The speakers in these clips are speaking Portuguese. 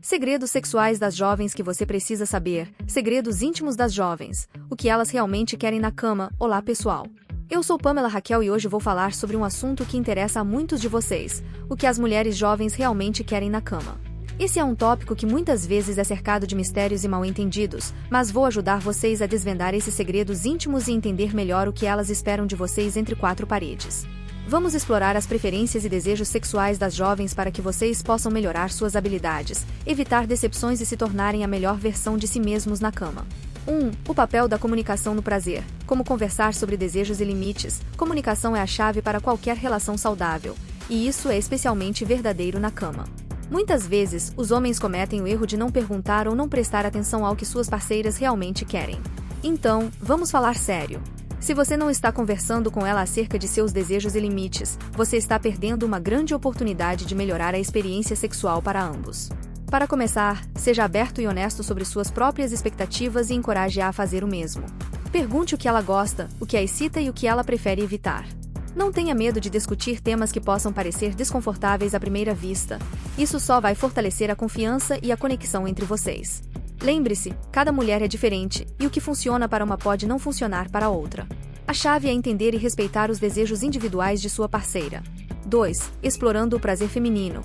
Segredos sexuais das jovens que você precisa saber, segredos íntimos das jovens, o que elas realmente querem na cama. Olá pessoal! Eu sou Pamela Raquel e hoje vou falar sobre um assunto que interessa a muitos de vocês, o que as mulheres jovens realmente querem na cama. Esse é um tópico que muitas vezes é cercado de mistérios e mal-entendidos, mas vou ajudar vocês a desvendar esses segredos íntimos e entender melhor o que elas esperam de vocês entre quatro paredes. Vamos explorar as preferências e desejos sexuais das jovens para que vocês possam melhorar suas habilidades, evitar decepções e se tornarem a melhor versão de si mesmos na cama. 1. O papel da comunicação no prazer. Como conversar sobre desejos e limites. Comunicação é a chave para qualquer relação saudável, e isso é especialmente verdadeiro na cama. Muitas vezes, os homens cometem o erro de não perguntar ou não prestar atenção ao que suas parceiras realmente querem. Então, vamos falar sério. Se você não está conversando com ela acerca de seus desejos e limites, você está perdendo uma grande oportunidade de melhorar a experiência sexual para ambos. Para começar, seja aberto e honesto sobre suas próprias expectativas e encoraje-a a fazer o mesmo. Pergunte o que ela gosta, o que a excita e o que ela prefere evitar. Não tenha medo de discutir temas que possam parecer desconfortáveis à primeira vista. Isso só vai fortalecer a confiança e a conexão entre vocês. Lembre-se, cada mulher é diferente, e o que funciona para uma pode não funcionar para outra. A chave é entender e respeitar os desejos individuais de sua parceira. 2. Explorando o prazer feminino.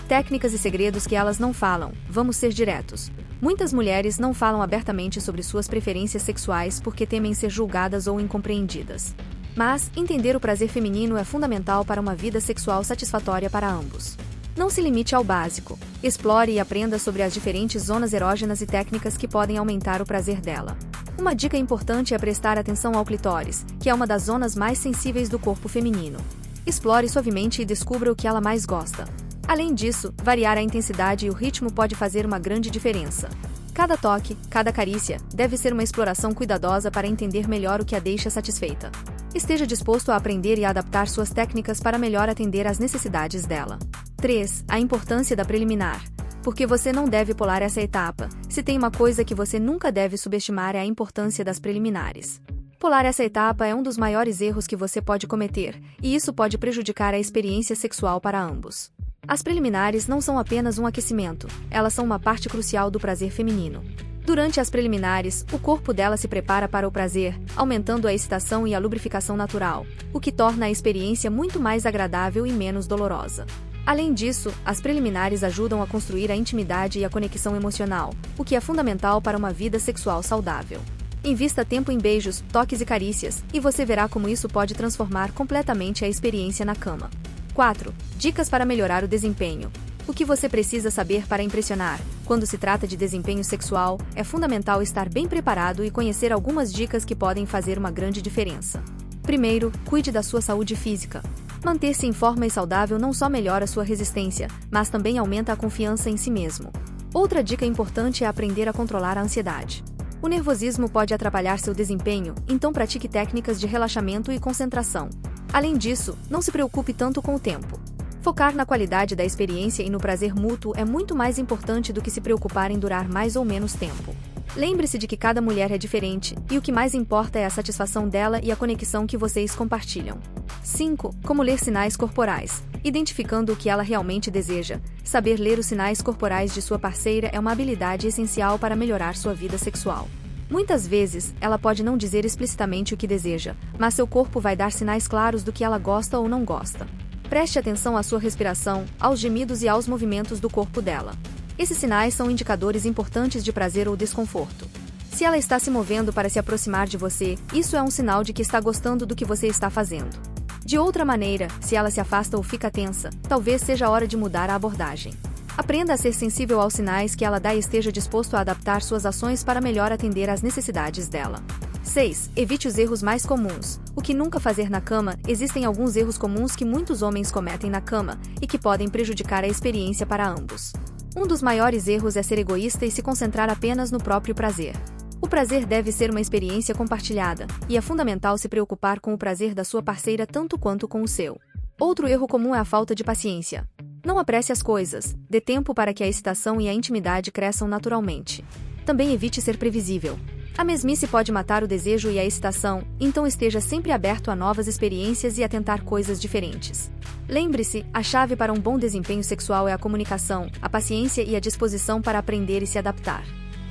Técnicas e segredos que elas não falam. Vamos ser diretos. Muitas mulheres não falam abertamente sobre suas preferências sexuais porque temem ser julgadas ou incompreendidas. Mas, entender o prazer feminino é fundamental para uma vida sexual satisfatória para ambos. Não se limite ao básico. Explore e aprenda sobre as diferentes zonas erógenas e técnicas que podem aumentar o prazer dela. Uma dica importante é prestar atenção ao clitóris, que é uma das zonas mais sensíveis do corpo feminino. Explore suavemente e descubra o que ela mais gosta. Além disso, variar a intensidade e o ritmo pode fazer uma grande diferença. Cada toque, cada carícia, deve ser uma exploração cuidadosa para entender melhor o que a deixa satisfeita. Esteja disposto a aprender e a adaptar suas técnicas para melhor atender às necessidades dela. 3. A importância da preliminar. Porque você não deve pular essa etapa. Se tem uma coisa que você nunca deve subestimar é a importância das preliminares. Pular essa etapa é um dos maiores erros que você pode cometer, e isso pode prejudicar a experiência sexual para ambos. As preliminares não são apenas um aquecimento, elas são uma parte crucial do prazer feminino. Durante as preliminares, o corpo dela se prepara para o prazer, aumentando a excitação e a lubrificação natural, o que torna a experiência muito mais agradável e menos dolorosa. Além disso, as preliminares ajudam a construir a intimidade e a conexão emocional, o que é fundamental para uma vida sexual saudável. Invista tempo em beijos, toques e carícias, e você verá como isso pode transformar completamente a experiência na cama. 4. Dicas para melhorar o desempenho. O que você precisa saber para impressionar? Quando se trata de desempenho sexual, é fundamental estar bem preparado e conhecer algumas dicas que podem fazer uma grande diferença. Primeiro, cuide da sua saúde física. Manter-se em forma e saudável não só melhora sua resistência, mas também aumenta a confiança em si mesmo. Outra dica importante é aprender a controlar a ansiedade. O nervosismo pode atrapalhar seu desempenho, então pratique técnicas de relaxamento e concentração. Além disso, não se preocupe tanto com o tempo. Focar na qualidade da experiência e no prazer mútuo é muito mais importante do que se preocupar em durar mais ou menos tempo. Lembre-se de que cada mulher é diferente, e o que mais importa é a satisfação dela e a conexão que vocês compartilham. 5. Como ler sinais corporais. Identificando o que ela realmente deseja. Saber ler os sinais corporais de sua parceira é uma habilidade essencial para melhorar sua vida sexual. Muitas vezes, ela pode não dizer explicitamente o que deseja, mas seu corpo vai dar sinais claros do que ela gosta ou não gosta. Preste atenção à sua respiração, aos gemidos e aos movimentos do corpo dela. Esses sinais são indicadores importantes de prazer ou desconforto. Se ela está se movendo para se aproximar de você, isso é um sinal de que está gostando do que você está fazendo. De outra maneira, se ela se afasta ou fica tensa, talvez seja a hora de mudar a abordagem. Aprenda a ser sensível aos sinais que ela dá e esteja disposto a adaptar suas ações para melhor atender às necessidades dela. 6. Evite os erros mais comuns. O que nunca fazer na cama? Existem alguns erros comuns que muitos homens cometem na cama e que podem prejudicar a experiência para ambos. Um dos maiores erros é ser egoísta e se concentrar apenas no próprio prazer. O prazer deve ser uma experiência compartilhada, e é fundamental se preocupar com o prazer da sua parceira tanto quanto com o seu. Outro erro comum é a falta de paciência. Não apresse as coisas, dê tempo para que a excitação e a intimidade cresçam naturalmente. Também evite ser previsível. A mesmice pode matar o desejo e a excitação, então esteja sempre aberto a novas experiências e a tentar coisas diferentes. Lembre-se, a chave para um bom desempenho sexual é a comunicação, a paciência e a disposição para aprender e se adaptar.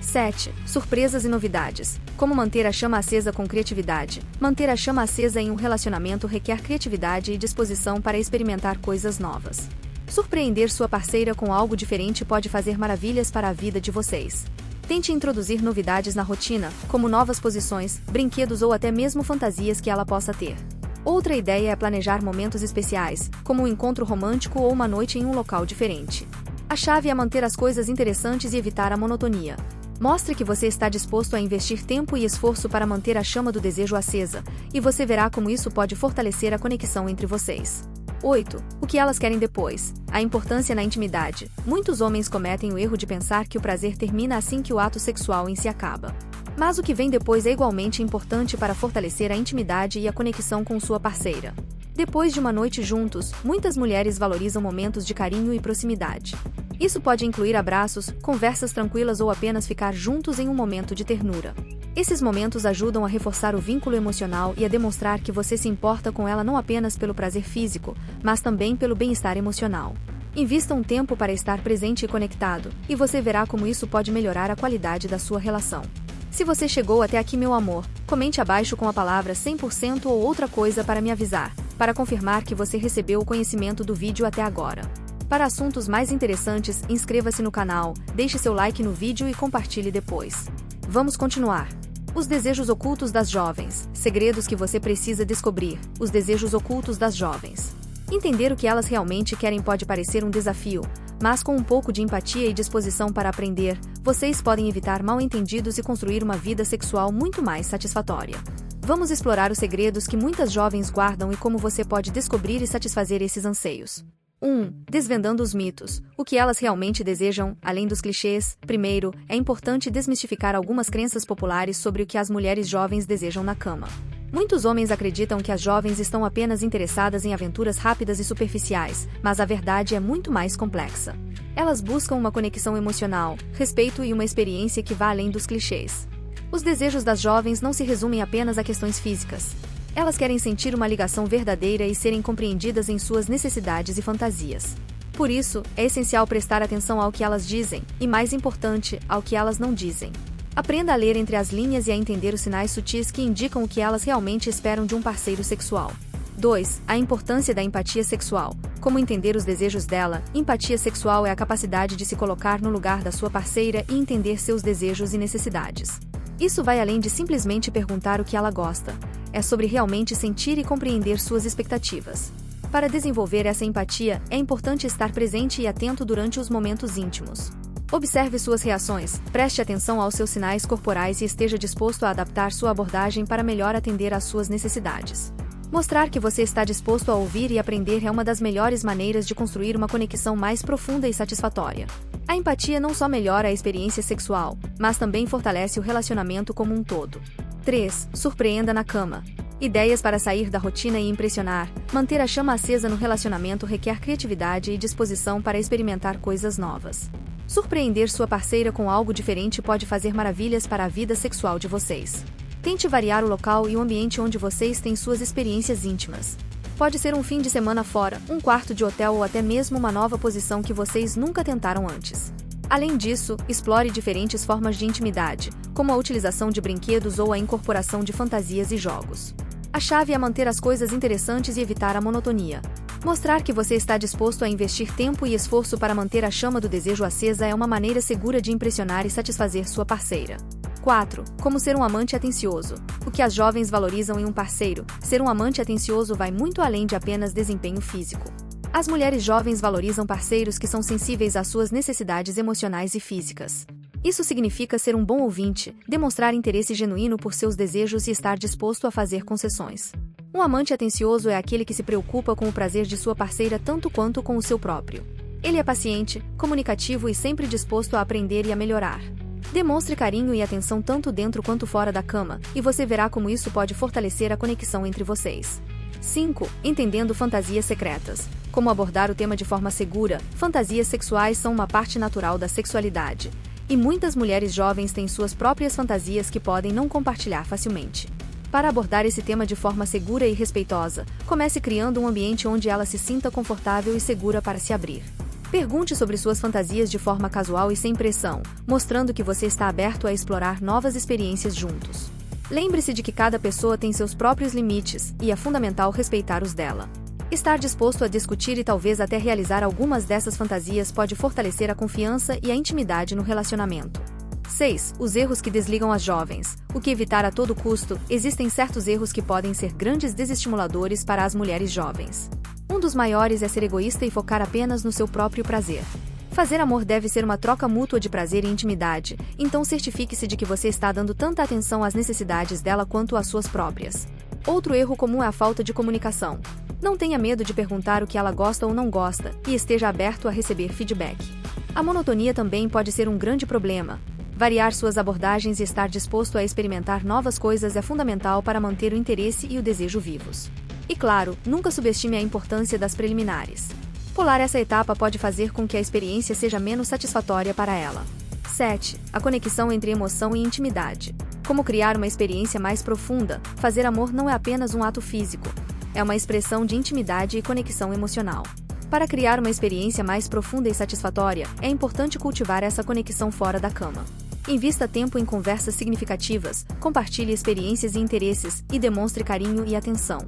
7. Surpresas e novidades. Como manter a chama acesa com criatividade? Manter a chama acesa em um relacionamento requer criatividade e disposição para experimentar coisas novas. Surpreender sua parceira com algo diferente pode fazer maravilhas para a vida de vocês. Tente introduzir novidades na rotina, como novas posições, brinquedos ou até mesmo fantasias que ela possa ter. Outra ideia é planejar momentos especiais, como um encontro romântico ou uma noite em um local diferente. A chave é manter as coisas interessantes e evitar a monotonia. Mostre que você está disposto a investir tempo e esforço para manter a chama do desejo acesa, e você verá como isso pode fortalecer a conexão entre vocês. 8. O que elas querem depois? A importância na intimidade. Muitos homens cometem o erro de pensar que o prazer termina assim que o ato sexual em si acaba. Mas o que vem depois é igualmente importante para fortalecer a intimidade e a conexão com sua parceira. Depois de uma noite juntos, muitas mulheres valorizam momentos de carinho e proximidade. Isso pode incluir abraços, conversas tranquilas ou apenas ficar juntos em um momento de ternura. Esses momentos ajudam a reforçar o vínculo emocional e a demonstrar que você se importa com ela não apenas pelo prazer físico, mas também pelo bem-estar emocional. Invista um tempo para estar presente e conectado, e você verá como isso pode melhorar a qualidade da sua relação. Se você chegou até aqui, meu amor, comente abaixo com a palavra 100% ou outra coisa para me avisar, para confirmar que você recebeu o conhecimento do vídeo até agora. Para assuntos mais interessantes, inscreva-se no canal, deixe seu like no vídeo e compartilhe depois. Vamos continuar. Os desejos ocultos das jovens. Segredos que você precisa descobrir. Os desejos ocultos das jovens. Entender o que elas realmente querem pode parecer um desafio, mas com um pouco de empatia e disposição para aprender, vocês podem evitar mal-entendidos e construir uma vida sexual muito mais satisfatória. Vamos explorar os segredos que muitas jovens guardam e como você pode descobrir e satisfazer esses anseios. 1. Desvendando os mitos. O que elas realmente desejam, além dos clichês. Primeiro, é importante desmistificar algumas crenças populares sobre o que as mulheres jovens desejam na cama. Muitos homens acreditam que as jovens estão apenas interessadas em aventuras rápidas e superficiais, mas a verdade é muito mais complexa. Elas buscam uma conexão emocional, respeito e uma experiência que vá além dos clichês. Os desejos das jovens não se resumem apenas a questões físicas. Elas querem sentir uma ligação verdadeira e serem compreendidas em suas necessidades e fantasias. Por isso, é essencial prestar atenção ao que elas dizem, e mais importante, ao que elas não dizem. Aprenda a ler entre as linhas e a entender os sinais sutis que indicam o que elas realmente esperam de um parceiro sexual. 2. A importância da empatia sexual. Como entender os desejos dela? Empatia sexual é a capacidade de se colocar no lugar da sua parceira e entender seus desejos e necessidades. Isso vai além de simplesmente perguntar o que ela gosta. É sobre realmente sentir e compreender suas expectativas. Para desenvolver essa empatia, é importante estar presente e atento durante os momentos íntimos. Observe suas reações, preste atenção aos seus sinais corporais e esteja disposto a adaptar sua abordagem para melhor atender às suas necessidades. Mostrar que você está disposto a ouvir e aprender é uma das melhores maneiras de construir uma conexão mais profunda e satisfatória. A empatia não só melhora a experiência sexual, mas também fortalece o relacionamento como um todo. 3. Surpreenda na cama. Ideias para sair da rotina e impressionar. Manter a chama acesa no relacionamento requer criatividade e disposição para experimentar coisas novas. Surpreender sua parceira com algo diferente pode fazer maravilhas para a vida sexual de vocês. Tente variar o local e o ambiente onde vocês têm suas experiências íntimas. Pode ser um fim de semana fora, um quarto de hotel ou até mesmo uma nova posição que vocês nunca tentaram antes. Além disso, explore diferentes formas de intimidade, como a utilização de brinquedos ou a incorporação de fantasias e jogos. A chave é manter as coisas interessantes e evitar a monotonia. Mostrar que você está disposto a investir tempo e esforço para manter a chama do desejo acesa é uma maneira segura de impressionar e satisfazer sua parceira. 4. Como ser um amante atencioso. O que as jovens valorizam em um parceiro? Ser um amante atencioso vai muito além de apenas desempenho físico. As mulheres jovens valorizam parceiros que são sensíveis às suas necessidades emocionais e físicas. Isso significa ser um bom ouvinte, demonstrar interesse genuíno por seus desejos e estar disposto a fazer concessões. Um amante atencioso é aquele que se preocupa com o prazer de sua parceira tanto quanto com o seu próprio. Ele é paciente, comunicativo e sempre disposto a aprender e a melhorar. Demonstre carinho e atenção tanto dentro quanto fora da cama, e você verá como isso pode fortalecer a conexão entre vocês. 5. Entendendo fantasias secretas. Como abordar o tema de forma segura? Fantasias sexuais são uma parte natural da sexualidade. E muitas mulheres jovens têm suas próprias fantasias que podem não compartilhar facilmente. Para abordar esse tema de forma segura e respeitosa, comece criando um ambiente onde ela se sinta confortável e segura para se abrir. Pergunte sobre suas fantasias de forma casual e sem pressão, mostrando que você está aberto a explorar novas experiências juntos. Lembre-se de que cada pessoa tem seus próprios limites, e é fundamental respeitar os dela. Estar disposto a discutir e talvez até realizar algumas dessas fantasias pode fortalecer a confiança e a intimidade no relacionamento. 6. Os erros que desligam as jovens. O que evitar a todo custo? Existem certos erros que podem ser grandes desestimuladores para as mulheres jovens. Um dos maiores é ser egoísta e focar apenas no seu próprio prazer. Fazer amor deve ser uma troca mútua de prazer e intimidade, então certifique-se de que você está dando tanta atenção às necessidades dela quanto às suas próprias. Outro erro comum é a falta de comunicação. Não tenha medo de perguntar o que ela gosta ou não gosta, e esteja aberto a receber feedback. A monotonia também pode ser um grande problema. Variar suas abordagens e estar disposto a experimentar novas coisas é fundamental para manter o interesse e o desejo vivos. E claro, nunca subestime a importância das preliminares. Pular essa etapa pode fazer com que a experiência seja menos satisfatória para ela. 7. A conexão entre emoção e intimidade. Como criar uma experiência mais profunda? Fazer amor não é apenas um ato físico. É uma expressão de intimidade e conexão emocional. Para criar uma experiência mais profunda e satisfatória, é importante cultivar essa conexão fora da cama. Invista tempo em conversas significativas, compartilhe experiências e interesses, e demonstre carinho e atenção.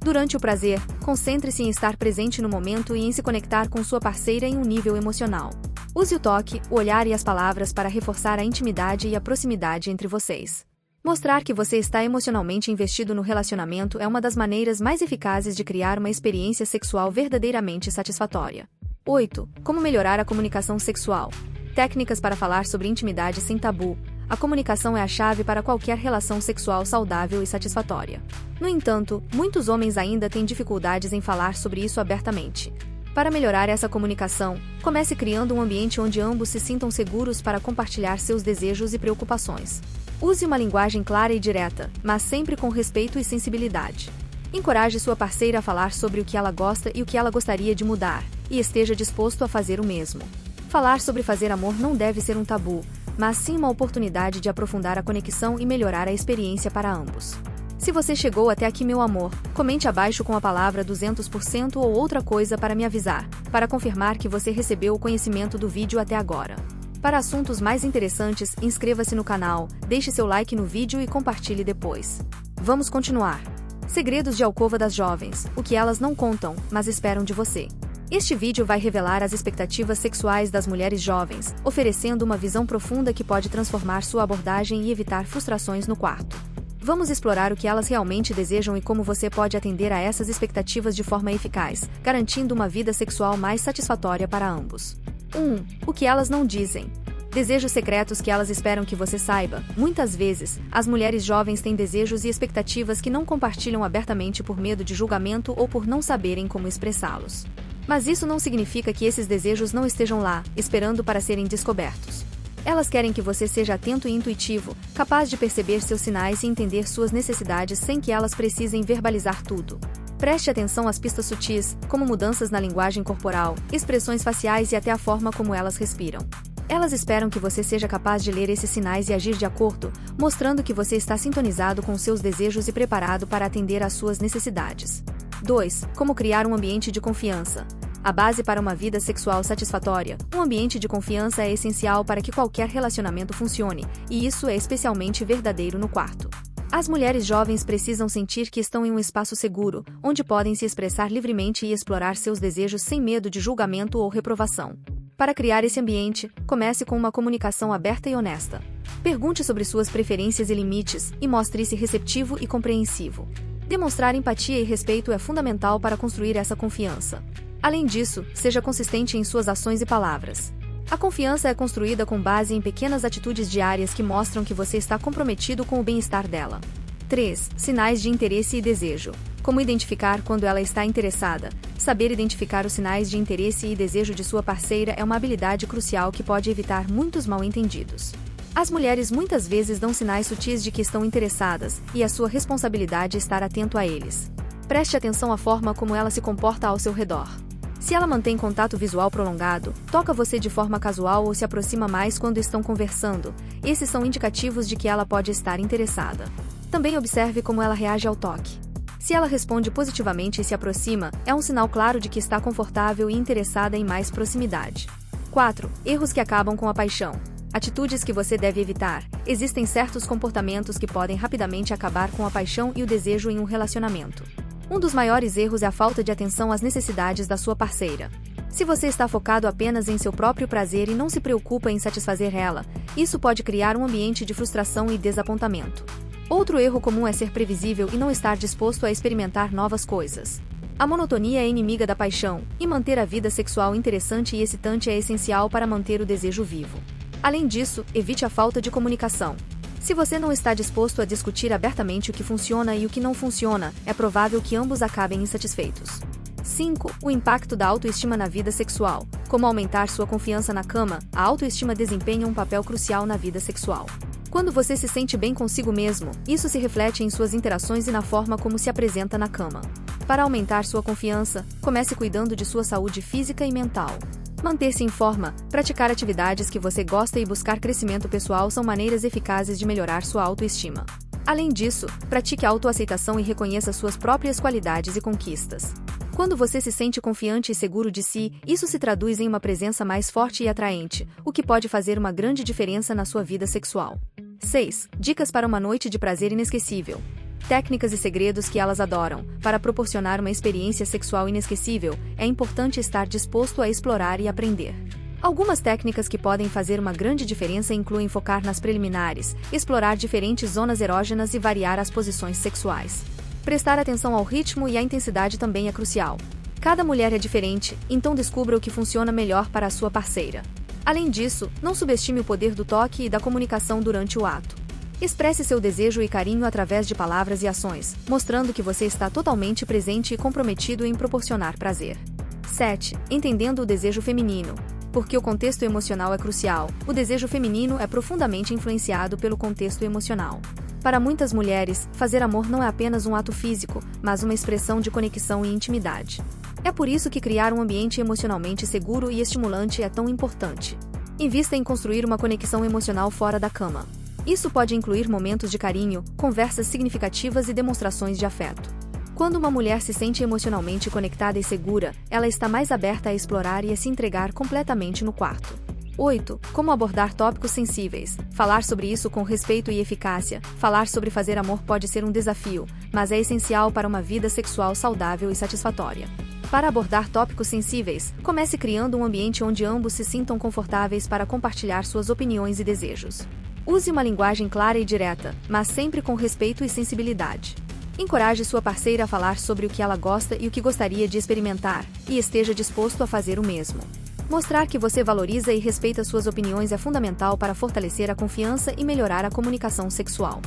Durante o prazer, concentre-se em estar presente no momento e em se conectar com sua parceira em um nível emocional. Use o toque, o olhar e as palavras para reforçar a intimidade e a proximidade entre vocês. Mostrar que você está emocionalmente investido no relacionamento é uma das maneiras mais eficazes de criar uma experiência sexual verdadeiramente satisfatória. 8. Como melhorar a comunicação sexual? Técnicas para falar sobre intimidade sem tabu. A comunicação é a chave para qualquer relação sexual saudável e satisfatória. No entanto, muitos homens ainda têm dificuldades em falar sobre isso abertamente. Para melhorar essa comunicação, comece criando um ambiente onde ambos se sintam seguros para compartilhar seus desejos e preocupações. Use uma linguagem clara e direta, mas sempre com respeito e sensibilidade. Encoraje sua parceira a falar sobre o que ela gosta e o que ela gostaria de mudar, e esteja disposto a fazer o mesmo. Falar sobre fazer amor não deve ser um tabu, mas sim uma oportunidade de aprofundar a conexão e melhorar a experiência para ambos. Se você chegou até aqui, meu amor, comente abaixo com a palavra 200% ou outra coisa para me avisar, para confirmar que você recebeu o conhecimento do vídeo até agora. Para assuntos mais interessantes, inscreva-se no canal, deixe seu like no vídeo e compartilhe depois. Vamos continuar. Segredos de alcova das jovens, o que elas não contam, mas esperam de você. Este vídeo vai revelar as expectativas sexuais das mulheres jovens, oferecendo uma visão profunda que pode transformar sua abordagem e evitar frustrações no quarto. Vamos explorar o que elas realmente desejam e como você pode atender a essas expectativas de forma eficaz, garantindo uma vida sexual mais satisfatória para ambos. 1. O que elas não dizem. Desejos secretos que elas esperam que você saiba. Muitas vezes, as mulheres jovens têm desejos e expectativas que não compartilham abertamente por medo de julgamento ou por não saberem como expressá-los. Mas isso não significa que esses desejos não estejam lá, esperando para serem descobertos. Elas querem que você seja atento e intuitivo, capaz de perceber seus sinais e entender suas necessidades sem que elas precisem verbalizar tudo. Preste atenção às pistas sutis, como mudanças na linguagem corporal, expressões faciais e até a forma como elas respiram. Elas esperam que você seja capaz de ler esses sinais e agir de acordo, mostrando que você está sintonizado com seus desejos e preparado para atender às suas necessidades. 2. Como criar um ambiente de confiança. A base para uma vida sexual satisfatória, um ambiente de confiança é essencial para que qualquer relacionamento funcione, e isso é especialmente verdadeiro no quarto. As mulheres jovens precisam sentir que estão em um espaço seguro, onde podem se expressar livremente e explorar seus desejos sem medo de julgamento ou reprovação. Para criar esse ambiente, comece com uma comunicação aberta e honesta. Pergunte sobre suas preferências e limites, e mostre-se receptivo e compreensivo. Demonstrar empatia e respeito é fundamental para construir essa confiança. Além disso, seja consistente em suas ações e palavras. A confiança é construída com base em pequenas atitudes diárias que mostram que você está comprometido com o bem-estar dela. 3. Sinais de interesse e desejo. Como identificar quando ela está interessada? Saber identificar os sinais de interesse e desejo de sua parceira é uma habilidade crucial que pode evitar muitos mal-entendidos. As mulheres muitas vezes dão sinais sutis de que estão interessadas, e é sua responsabilidade estar atento a eles. Preste atenção à forma como ela se comporta ao seu redor. Se ela mantém contato visual prolongado, toca você de forma casual ou se aproxima mais quando estão conversando, esses são indicativos de que ela pode estar interessada. Também observe como ela reage ao toque. Se ela responde positivamente e se aproxima, é um sinal claro de que está confortável e interessada em mais proximidade. 4. Erros que acabam com a paixão. Atitudes que você deve evitar. Existem certos comportamentos que podem rapidamente acabar com a paixão e o desejo em um relacionamento. Um dos maiores erros é a falta de atenção às necessidades da sua parceira. Se você está focado apenas em seu próprio prazer e não se preocupa em satisfazer ela, isso pode criar um ambiente de frustração e desapontamento. Outro erro comum é ser previsível e não estar disposto a experimentar novas coisas. A monotonia é inimiga da paixão, e manter a vida sexual interessante e excitante é essencial para manter o desejo vivo. Além disso, evite a falta de comunicação. Se você não está disposto a discutir abertamente o que funciona e o que não funciona, é provável que ambos acabem insatisfeitos. 5. O impacto da autoestima na vida sexual. Como aumentar sua confiança na cama, a autoestima desempenha um papel crucial na vida sexual. Quando você se sente bem consigo mesmo, isso se reflete em suas interações e na forma como se apresenta na cama. Para aumentar sua confiança, comece cuidando de sua saúde física e mental. Manter-se em forma, praticar atividades que você gosta e buscar crescimento pessoal são maneiras eficazes de melhorar sua autoestima. Além disso, pratique a autoaceitação e reconheça suas próprias qualidades e conquistas. Quando você se sente confiante e seguro de si, isso se traduz em uma presença mais forte e atraente, o que pode fazer uma grande diferença na sua vida sexual. 6. Dicas para uma noite de prazer inesquecível. Técnicas e segredos que elas adoram. Para proporcionar uma experiência sexual inesquecível, é importante estar disposto a explorar e aprender. Algumas técnicas que podem fazer uma grande diferença incluem focar nas preliminares, explorar diferentes zonas erógenas e variar as posições sexuais. Prestar atenção ao ritmo e à intensidade também é crucial. Cada mulher é diferente, então descubra o que funciona melhor para a sua parceira. Além disso, não subestime o poder do toque e da comunicação durante o ato. Expresse seu desejo e carinho através de palavras e ações, mostrando que você está totalmente presente e comprometido em proporcionar prazer. 7. Entendendo o desejo feminino. Porque o contexto emocional é crucial, o desejo feminino é profundamente influenciado pelo contexto emocional. Para muitas mulheres, fazer amor não é apenas um ato físico, mas uma expressão de conexão e intimidade. É por isso que criar um ambiente emocionalmente seguro e estimulante é tão importante. Invista em construir uma conexão emocional fora da cama. Isso pode incluir momentos de carinho, conversas significativas e demonstrações de afeto. Quando uma mulher se sente emocionalmente conectada e segura, ela está mais aberta a explorar e a se entregar completamente no quarto. 8. Como abordar tópicos sensíveis. Falar sobre isso com respeito e eficácia. Falar sobre fazer amor pode ser um desafio, mas é essencial para uma vida sexual saudável e satisfatória. Para abordar tópicos sensíveis, comece criando um ambiente onde ambos se sintam confortáveis para compartilhar suas opiniões e desejos. Use uma linguagem clara e direta, mas sempre com respeito e sensibilidade. Encoraje sua parceira a falar sobre o que ela gosta e o que gostaria de experimentar, e esteja disposto a fazer o mesmo. Mostrar que você valoriza e respeita suas opiniões é fundamental para fortalecer a confiança e melhorar a comunicação sexual.